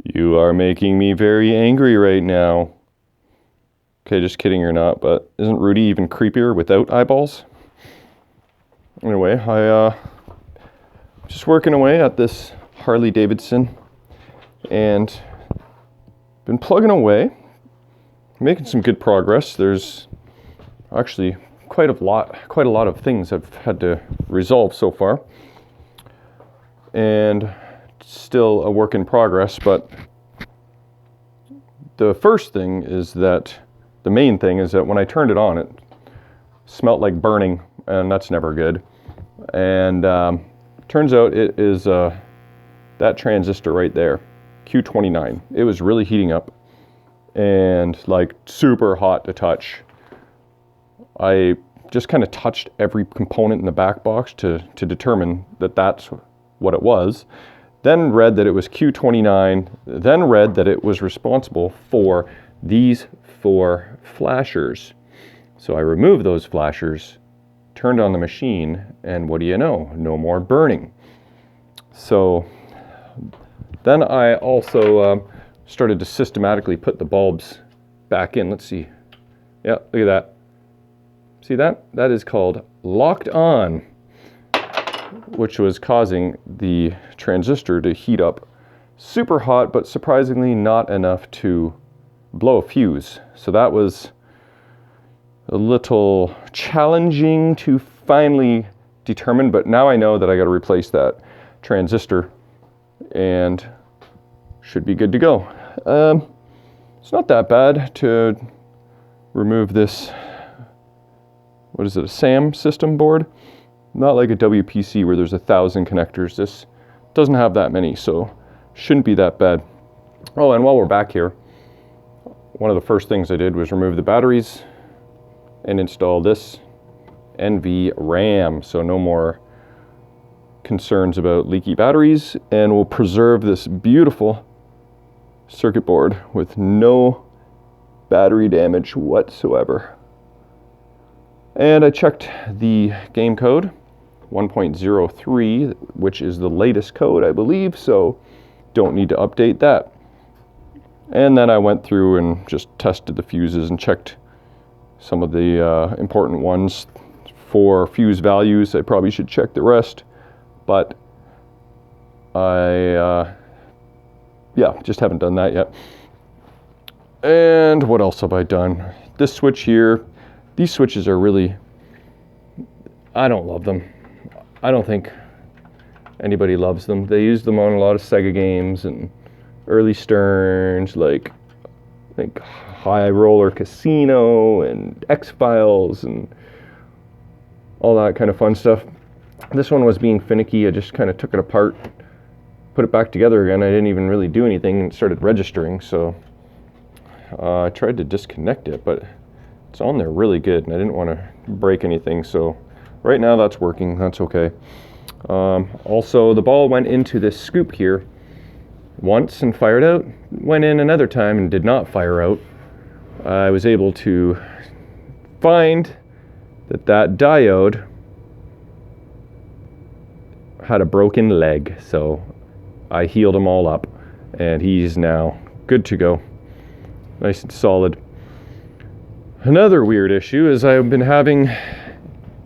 You are making me very angry right now. Okay, just kidding or not, but isn't Rudy even creepier without eyeballs? Anyway, just working away at this Harley Davidson and been plugging away, making some good progress. There's actually quite a lot of things I've had to resolve so far, and still a work in progress. But the main thing is that when I turned it on, it smelled like burning, and that's never good. And turns out it is that transistor right there, Q29. It was really heating up and like super hot to touch. I just kind of touched every component in the back box to determine that that's what it was. Then read that it was Q29, then read that it was responsible for these 4 flashers. So I removed those flashers, turned on the machine, and what do you know? No more burning. So then I also started to systematically put the bulbs back in. Let's see. Yeah, look at that. See that? That is called locked on, which was causing the transistor to heat up super hot, but surprisingly not enough to blow a fuse. So that was a little challenging to finally determine, but now I know that I got to replace that transistor and should be good to go. It's not that bad to remove this, what is it, a SAM system board? Not like a WPC where there's 1,000 connectors. This doesn't have that many, so shouldn't be that bad. Oh, and while we're back here, one of the first things I did was remove the batteries and install this NV RAM, so no more concerns about leaky batteries, and we'll preserve this beautiful circuit board with no battery damage whatsoever. And I checked the game code 1.03, which is the latest code, I believe, so don't need to update that. And then I went through and just tested the fuses and checked some of the important ones. For fuse values, I probably should check the rest, but I just haven't done that yet. And what else have I done? This switch here, these switches are really, I don't love them. I don't think anybody loves them. They use them on a lot of Sega games and early Sterns, like I think High Roller Casino and X-Files and all that kind of fun stuff. This one was being finicky. I just kind of took it apart, put it back together again. I didn't even really do anything and started registering, so I tried to disconnect it, but it's on there really good, and I didn't want to break anything, so right now that's working. That's okay. Also, the ball went into this scoop here once and fired out, went in another time and did not fire out. I was able to find that diode had a broken leg, so I healed them all up, and he's now good to go. Nice and solid. Another weird issue is I've been having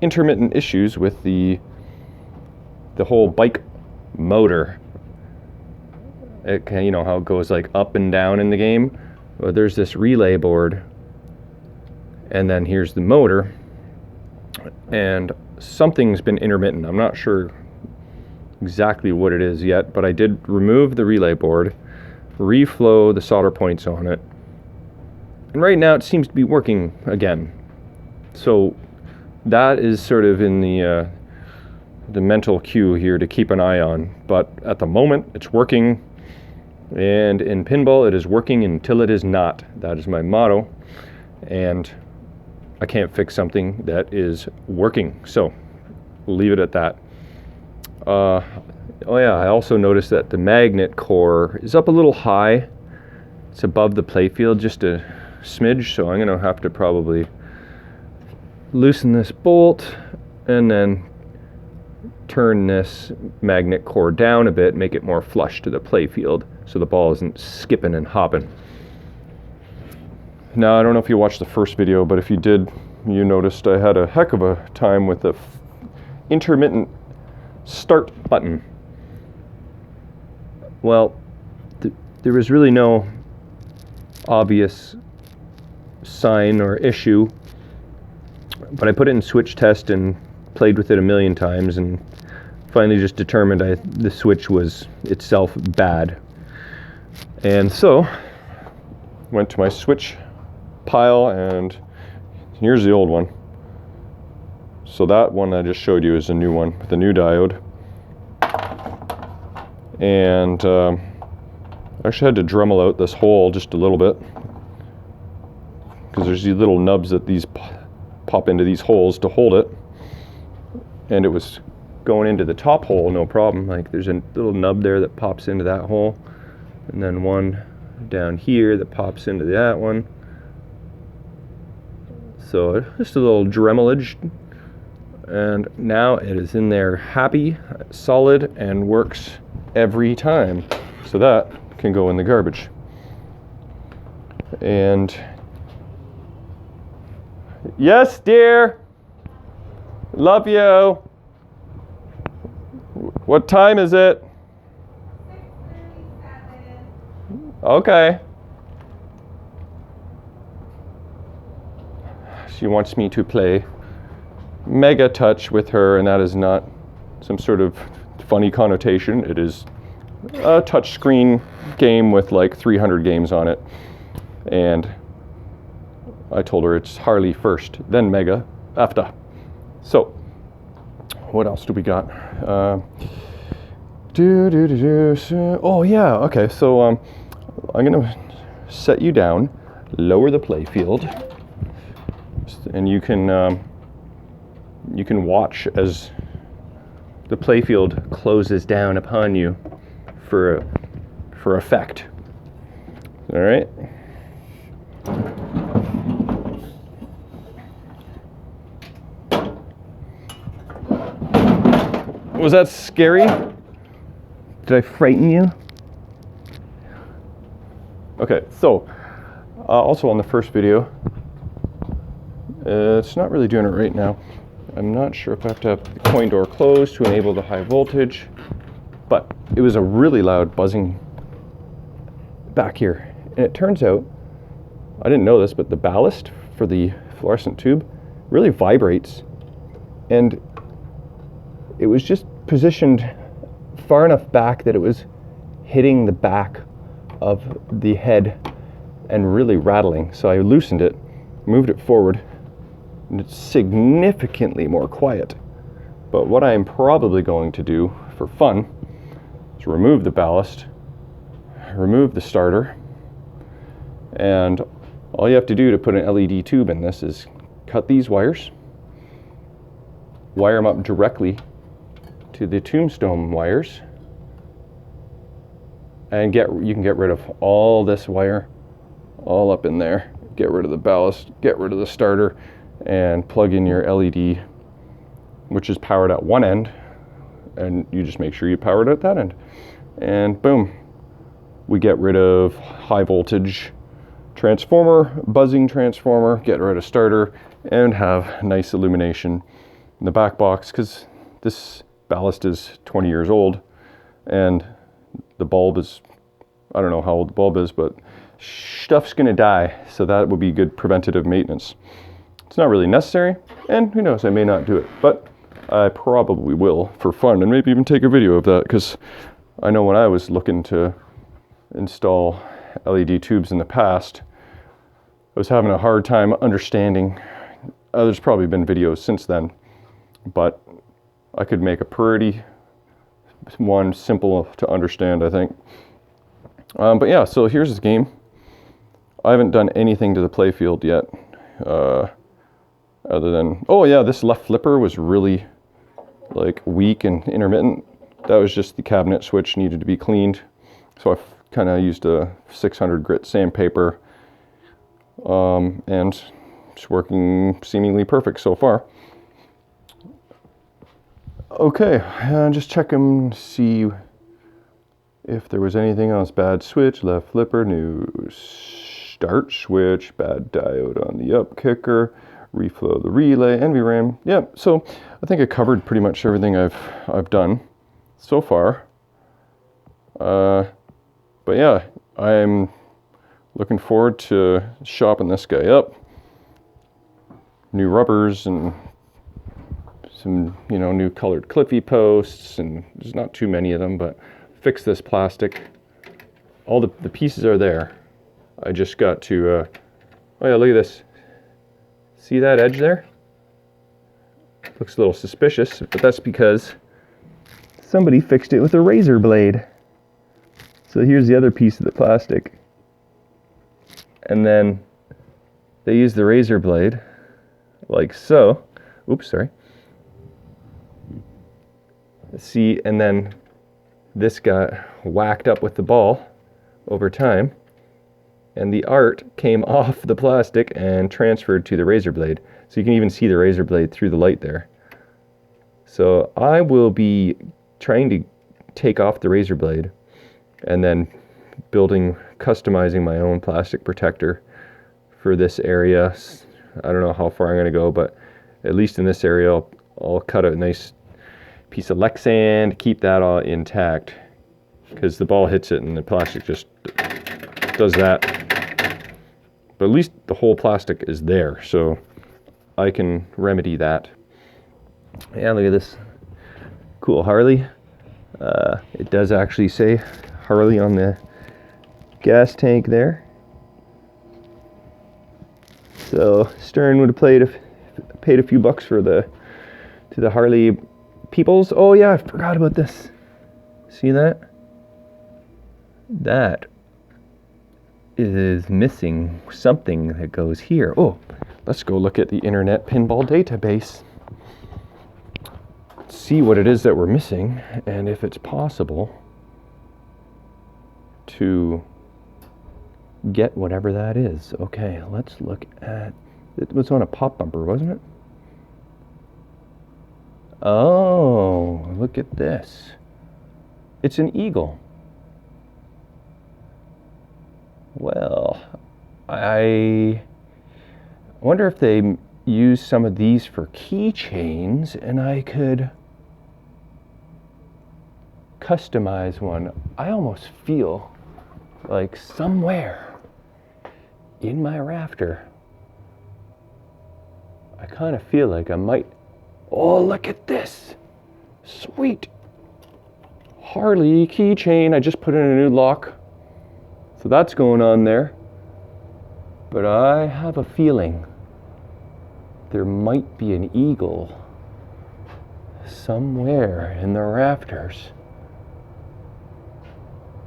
intermittent issues with the whole bike motor. It can, you know how it goes like up and down in the game? Well, there's this relay board, and then here's the motor, and something's been intermittent. I'm not sure exactly what it is yet, but I did remove the relay board, reflow the solder points on it, and right now it seems to be working again. So that is sort of in the mental queue here to keep an eye on. But at the moment, it's working, and in pinball, it is working until it is not. That is my motto, and I can't fix something that is working, so we'll leave it at that. Oh yeah, I also noticed that the magnet core is up a little high. It's above the playfield just a smidge, so I'm going to have to probably loosen this bolt and then turn this magnet core down a bit, make it more flush to the playfield. so the ball isn't skipping and hopping. Now, I don't know if you watched the first video, but if you did, you noticed I had a heck of a time with the intermittent start button. Well, there was really no obvious sign or issue, but I put it in switch test and played with it a million times and finally just determined the switch was itself bad. And so went to my switch pile, and here's the old one. So that one I just showed you is a new one with a new diode. And I actually had to Dremel out this hole just a little bit, because there's these little nubs that these pop into these holes to hold it, and it was going into the top hole no problem. Like, there's a little nub there that pops into that hole, and then one down here that pops into that one. So just a little Dremelage, and now it is in there happy, solid, and works every time. So that can go in the garbage. And yes, dear, love you. What time is it? 6:37. Okay. She wants me to play Mega Touch with her, and that is not some sort of funny connotation. It is a touchscreen game with like 300 games on it. And I told her it's Harley first, then Mega after. So, what else do we got? Oh yeah, okay. So I'm gonna set you down, lower the play field, and you can watch as the playfield closes down upon you for effect. All right. Was that scary? Did I frighten you? Okay, so also on the first video, it's not really doing it right now. I'm not sure if I have to have the coin door closed to enable the high voltage, but it was a really loud buzzing back here. And it turns out, I didn't know this, but the ballast for the fluorescent tube really vibrates, and it was just positioned far enough back that it was hitting the back of the head and really rattling. So I loosened it, moved it forward, and it's significantly more quiet. But what I'm probably going to do for fun is remove the ballast, remove the starter, and all you have to do to put an LED tube in this is cut these wires, wire them up directly to the tombstone wires, and you can get rid of all this wire all up in there. Get rid of the ballast, get rid of the starter, and plug in your LED, which is powered at one end, and you just make sure you power it at that end, and boom, we get rid of high voltage transformer, buzzing transformer, get rid of starter, and have nice illumination in the back box, because this ballast is 20 years old, and the bulb is, I don't know how old the bulb is, but stuff's gonna die, so that would be good preventative maintenance. It's not really necessary, and who knows, I may not do it, but I probably will for fun, and maybe even take a video of that, because I know when I was looking to install LED tubes in the past, I was having a hard time understanding. There's probably been videos since then, but I could make a pretty one simple to understand, I think. But yeah, so here's this game. I haven't done anything to the playfield yet, other than, oh yeah, this left flipper was really like weak and intermittent. That was just the cabinet switch needed to be cleaned. So I kind of used a 600 grit sandpaper, and it's working seemingly perfect so far. Okay, just check them, see if there was anything else. Bad switch, left flipper, new start switch, bad diode on the up kicker, reflow the relay, NVRAM. Yep, so I think I covered pretty much everything I've done so far. But yeah, I'm looking forward to shopping this guy up. New rubbers and some, you know, new colored cliffy posts, and there's not too many of them, but fix this plastic. All the pieces are there. I just got to, oh yeah, look at this. See that edge there? Looks a little suspicious, but that's because somebody fixed it with a razor blade. So here's the other piece of the plastic. And then they use the razor blade, like so. Oops, sorry. See, and then this got whacked up with the ball over time, and the art came off the plastic and transferred to the razor blade. So you can even see the razor blade through the light there. So I will be trying to take off the razor blade and then customizing my own plastic protector for this area. I don't know how far I'm going to go, but at least in this area I'll cut a nice piece of Lexan to keep that all intact, because the ball hits it and the plastic just does that. But at least the whole plastic is there, so I can remedy that. Yeah, look at this cool Harley. It does actually say Harley on the gas tank there. So Stern would have paid a few bucks for to the Harley peoples. Oh yeah, I forgot about this. See that? That is missing something that goes here. Oh, let's go look at the Internet Pinball Database. See what it is that we're missing, and if it's possible to get whatever that is. Okay, let's look at, it was on a pop bumper, wasn't it? Oh, look at this. It's an eagle. Well, I wonder if they use some of these for keychains and I could customize one. I almost feel like somewhere in my rafter, I kind of feel like I might. Oh, look at this. Sweet. Harley keychain. I just put in a new lock. So that's going on there. But I have a feeling there might be an eagle somewhere in the rafters.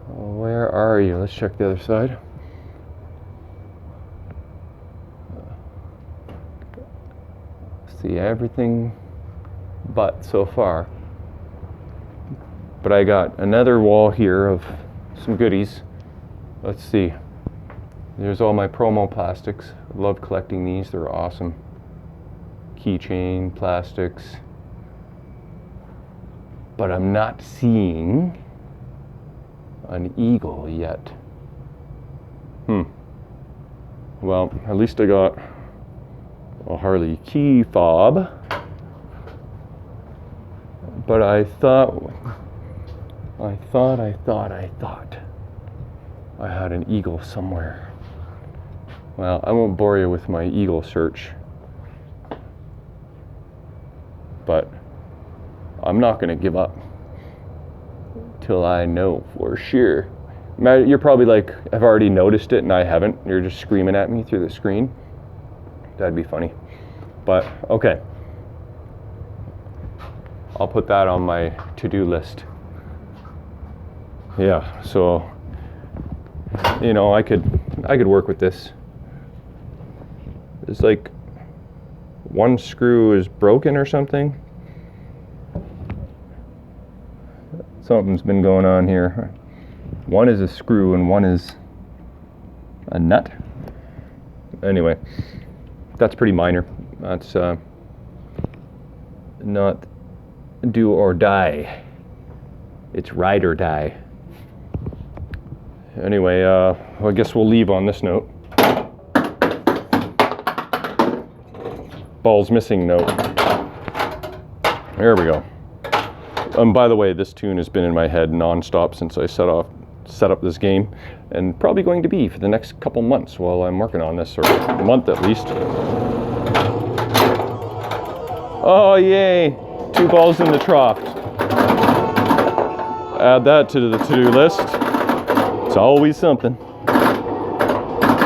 Where are you? Let's check the other side. See everything but so far. But I got another wall here of some goodies. Let's see. There's all my promo plastics. I love collecting these. They're awesome. Keychain plastics. But I'm not seeing an eagle yet. Well, at least I got a Harley key fob. But I thought I had an eagle somewhere. Well, I won't bore you with my eagle search. But I'm not going to give up till I know for sure. You're probably like, I've already noticed it and I haven't. You're just screaming at me through the screen. That'd be funny. But okay. I'll put that on my to-do list. Yeah, so you know, I could work with this. It's like one screw is broken or something. Something's been going on here. One is a screw and one is a nut. Anyway, that's pretty minor. That's not do or die. It's ride or die. Anyway, I guess we'll leave on this note. Balls missing note. There we go. By the way, this tune has been in my head non-stop since I set up this game, and probably going to be for the next couple months while I'm working on this, or a month at least. Oh yay! 2 balls in the trough. Add that to the to-do list. It's always something.